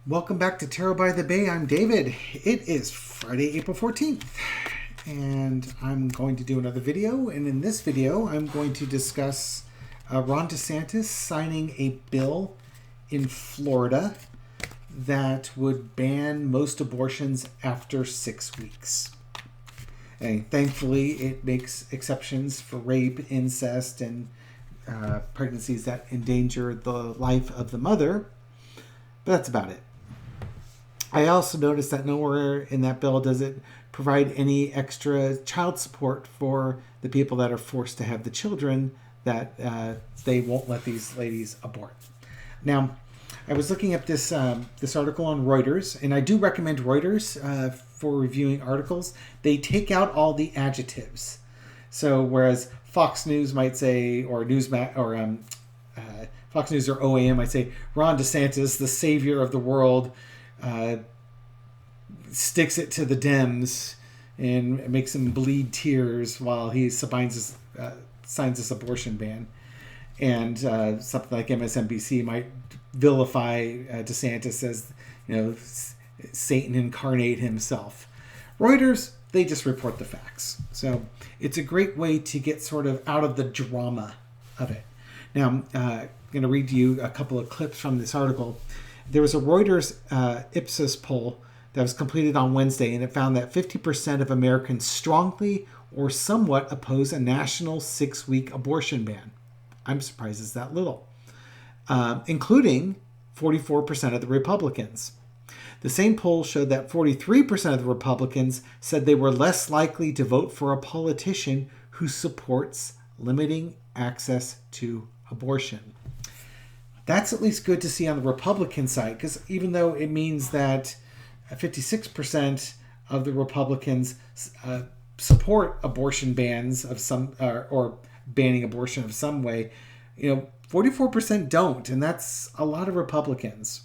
Welcome back to Tarot by the Bay. I'm David. It is Friday, April 14th, and I'm going to do another video. And in this video, I'm going to discuss Ron DeSantis signing a bill in Florida that would ban most abortions after 6 weeks. And thankfully, it makes exceptions for rape, incest, and pregnancies that endanger the life of the mother. But that's about it. I also noticed that nowhere in that bill does it provide any extra child support for the people that are forced to have the children that they won't let these ladies abort. Now, I was looking at this article on Reuters, and I do recommend Reuters for reviewing articles. They take out all the adjectives. So whereas Fox News might say, or Fox News or OAM might say, Ron DeSantis, the savior of the world, sticks it to the Dems and makes them bleed tears while he signs this abortion ban. And something like MSNBC might vilify DeSantis as, Satan incarnate himself. Reuters, they just report the facts. So it's a great way to get sort of out of the drama of it. Now, I'm going to read you a couple of clips from this article. There was a Reuters Ipsos poll that was completed on Wednesday, and it found that 50% of Americans strongly or somewhat oppose a national 6-week abortion ban. I'm surprised it's that little, including 44% of the Republicans. The same poll showed that 43% of the Republicans said they were less likely to vote for a politician who supports limiting access to abortion. That's at least good to see on the Republican side, because even though it means that 56% of the Republicans support abortion bans of some, or banning abortion of some way, 44% don't, and that's a lot of Republicans.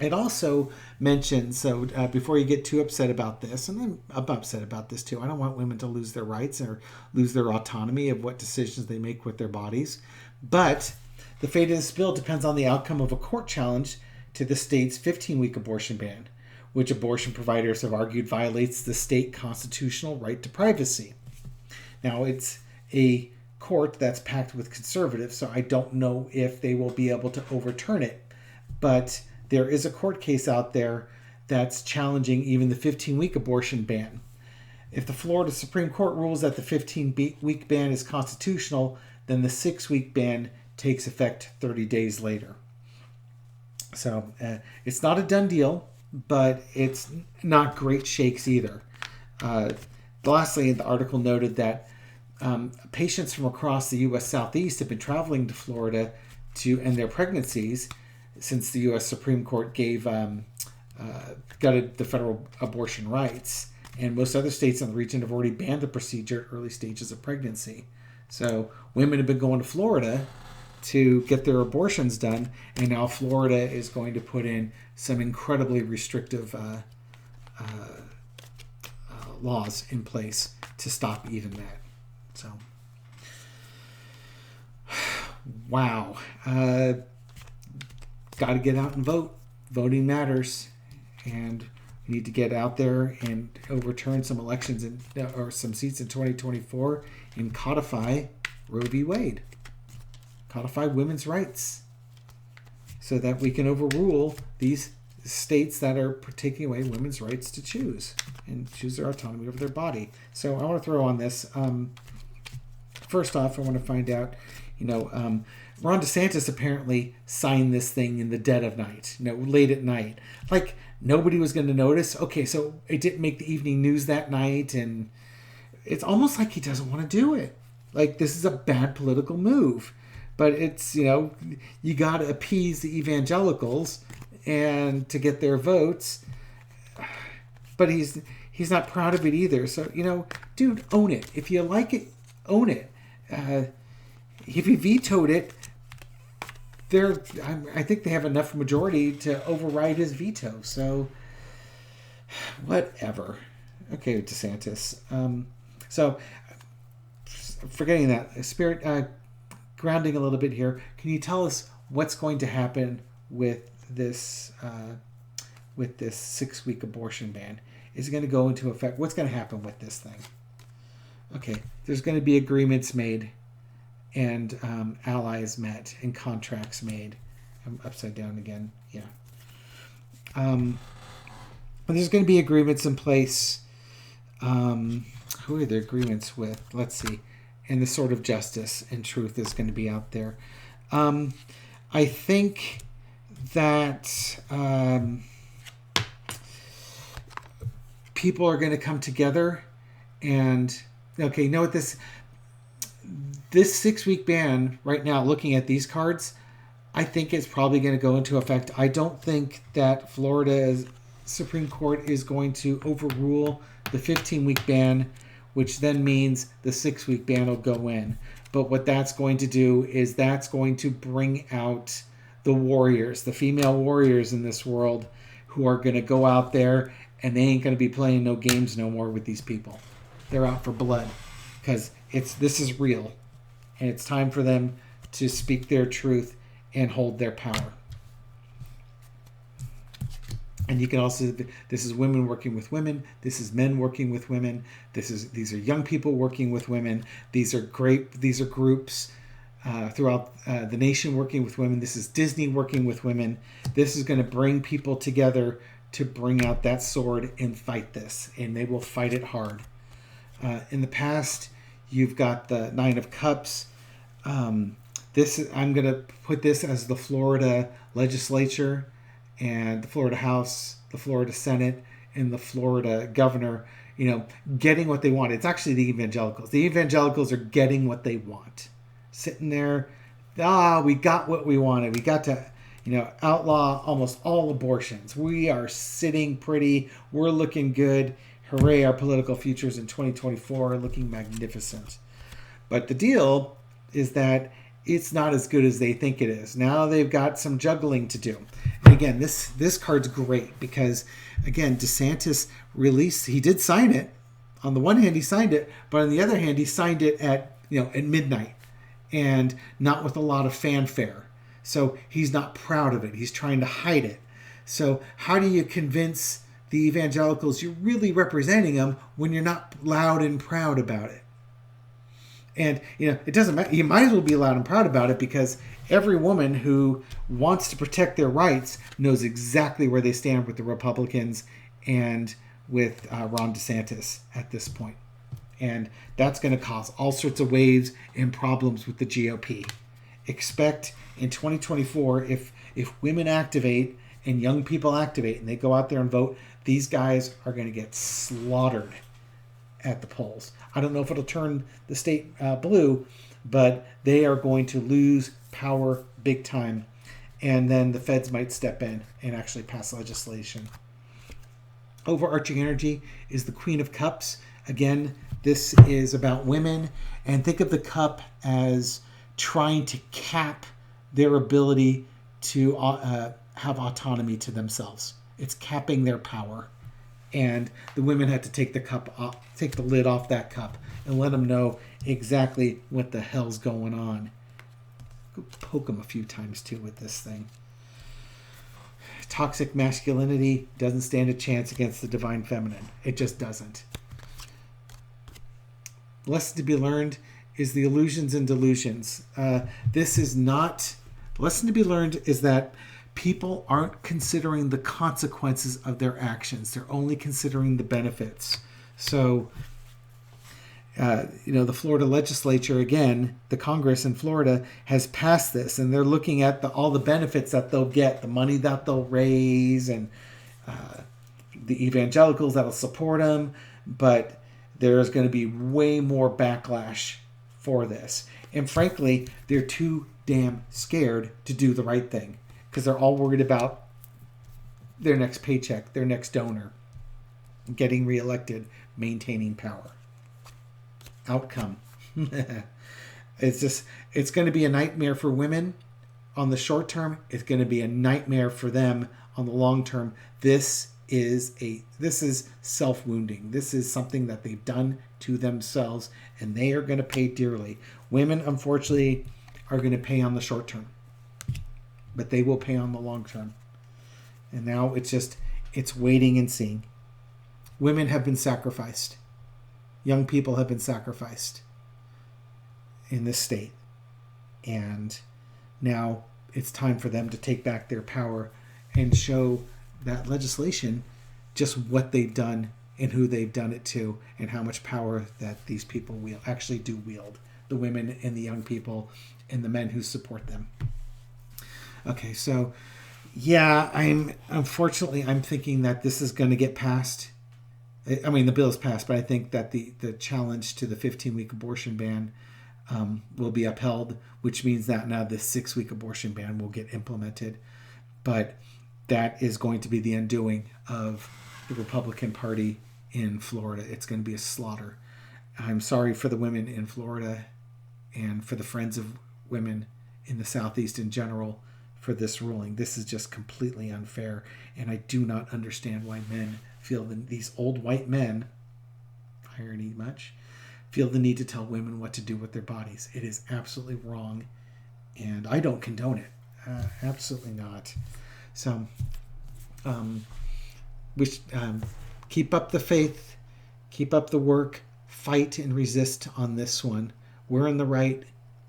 It also mentions, so before you get too upset about this, and I'm upset about this too, I don't want women to lose their rights or lose their autonomy of what decisions they make with their bodies, but the fate of this bill depends on the outcome of a court challenge to the state's 15-week abortion ban, which abortion providers have argued violates the state constitutional right to privacy. Now, it's a court that's packed with conservatives, so I don't know if they will be able to overturn it. But there is a court case out there that's challenging even the 15-week abortion ban. If the Florida Supreme Court rules that the 15-week ban is constitutional, then the 6-week ban takes effect 30 days later. So it's not a done deal, but it's not great shakes either. Lastly, the article noted that patients from across the U.S. Southeast have been traveling to Florida to end their pregnancies since the U.S. Supreme Court gutted the federal abortion rights. And most other states in the region have already banned the procedure at early stages of pregnancy. So women have been going to Florida to get their abortions done, and now Florida is going to put in some incredibly restrictive laws in place to stop even that. So, wow. Got to get out and vote. Voting matters, and we need to get out there and overturn some elections or some seats in 2024 and codify Roe v. Wade. Codify women's rights so that we can overrule these states that are taking away women's rights to choose and choose their autonomy over their body. So I want to throw on this. First off, I want to find out, Ron DeSantis apparently signed this thing in the dead of night, late at night. Like nobody was going to notice. Okay, so it didn't make the evening news that night, and it's almost like he doesn't want to do it. Like this is a bad political move. But it's, you got to appease the evangelicals and to get their votes. But he's not proud of it either. So, dude, own it. If you like it, own it. If he vetoed it, I think they have enough majority to override his veto. So, whatever. Okay, DeSantis. So, forgetting that, Spirit... grounding a little bit here, can you tell us what's going to happen with this with this 6-week abortion ban? Is it going to go into effect? What's going to happen with this thing? Okay, there's going to be agreements made and allies met and contracts made. I'm upside down again. Yeah. There's going to be agreements in place. Who are the agreements with? Let's see. And the sword of justice and truth is going to be out there. I think that people are going to come together and, okay, you know what, this 6-week ban right now, looking at these cards, I think it's probably going to go into effect. I don't think that Florida's Supreme Court is going to overrule the 15-week ban, which then means the 6-week ban will go in. But what that's going to do is that's going to bring out the warriors, the female warriors in this world, who are going to go out there and they ain't going to be playing no games no more with these people. They're out for blood because this is real, and it's time for them to speak their truth and hold their power. And you can also, this is women working with women. This is men working with women. These are young people working with women. These are groups throughout the nation working with women. This is Disney working with women. This is going to bring people together to bring out that sword and fight this, and they will fight it hard. In the past, you've got the Nine of Cups. I'm going to put this as the Florida legislature and the Florida House, the Florida Senate, and the Florida governor, getting what they want. It's actually the evangelicals. The evangelicals are getting what they want. Sitting there, we got what we wanted. We got to, outlaw almost all abortions. We are sitting pretty. We're looking good. Hooray, our political futures in 2024 are looking magnificent. But the deal is that it's not as good as they think it is. Now they've got some juggling to do. And again, this card's great because, again, DeSantis he did sign it. On the one hand, he signed it, but on the other hand, he signed it at midnight and not with a lot of fanfare. So he's not proud of it. He's trying to hide it. So how do you convince the evangelicals you're really representing them when you're not loud and proud about it? And, it doesn't matter. You might as well be loud and proud about it because every woman who wants to protect their rights knows exactly where they stand with the Republicans and with Ron DeSantis at this point. And that's going to cause all sorts of waves and problems with the GOP. Expect in 2024, if women activate and young people activate and they go out there and vote, these guys are going to get slaughtered at the polls. I don't know if it'll turn the state blue, but they are going to lose power big time. And then the feds might step in and actually pass legislation. Overarching energy is the Queen of Cups. Again, this is about women. And think of the cup as trying to cap their ability to have autonomy to themselves. It's capping their power. And the women had to take the lid off that cup and let them know exactly what the hell's going on. Go poke them a few times too with this thing. Toxic masculinity doesn't stand a chance against the divine feminine. It just doesn't. Lesson to be learned is the illusions and delusions. Lesson to be learned is that people aren't considering the consequences of their actions. They're only considering the benefits. So, the Florida legislature, again, the Congress in Florida has passed this, and they're looking at all the benefits that they'll get, the money that they'll raise, and the evangelicals that'll support them. But there's going to be way more backlash for this. And frankly, they're too damn scared to do the right thing, because they're all worried about their next paycheck, their next donor, getting reelected, maintaining power. Outcome. It's going to be a nightmare for women on the short term. It's going to be a nightmare for them on the long term. This is self-wounding. This is something that they've done to themselves, and they are going to pay dearly. Women, unfortunately, are going to pay on the short term, but they will pay on the long term. And now it's It's waiting and seeing. Women have been sacrificed. Young people have been sacrificed in this state. And now it's time for them to take back their power and show that legislation just what they've done and who they've done it to and how much power that these people actually do wield. The women and the young people and the men who support them. Okay, so yeah, I'm thinking that this is going to get passed. I mean, the bill is passed, but I think that the challenge to the 15-week abortion ban will be upheld, which means that now the 6-week abortion ban will get implemented. But that is going to be the undoing of the Republican Party in Florida. It's going to be a slaughter. I'm sorry for the women in Florida and for the friends of women in the Southeast in general for this ruling. This is just completely unfair, and I do not understand why men feel these old white men, irony much, feel the need to tell women what to do with their bodies. It is absolutely wrong, and I don't condone it. Absolutely not. So, keep up the faith, keep up the work, fight and resist on this one. We're in the right,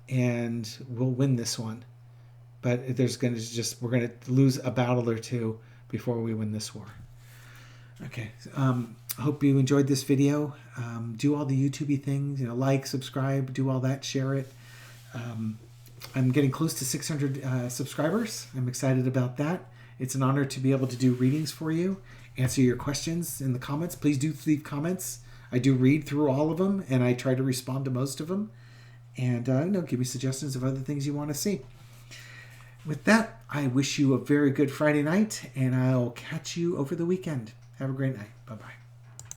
and we'll win this one. But we're going to lose a battle or two before we win this war. Okay. I hope you enjoyed this video. Do all the YouTube-y things, like, subscribe, do all that, share it. I'm getting close to 600 subscribers. I'm excited about that. It's an honor to be able to do readings for you, answer your questions in the comments. Please do leave comments. I do read through all of them, and I try to respond to most of them. And give me suggestions of other things you want to see. With that, I wish you a very good Friday night, and I'll catch you over the weekend. Have a great night. Bye-bye.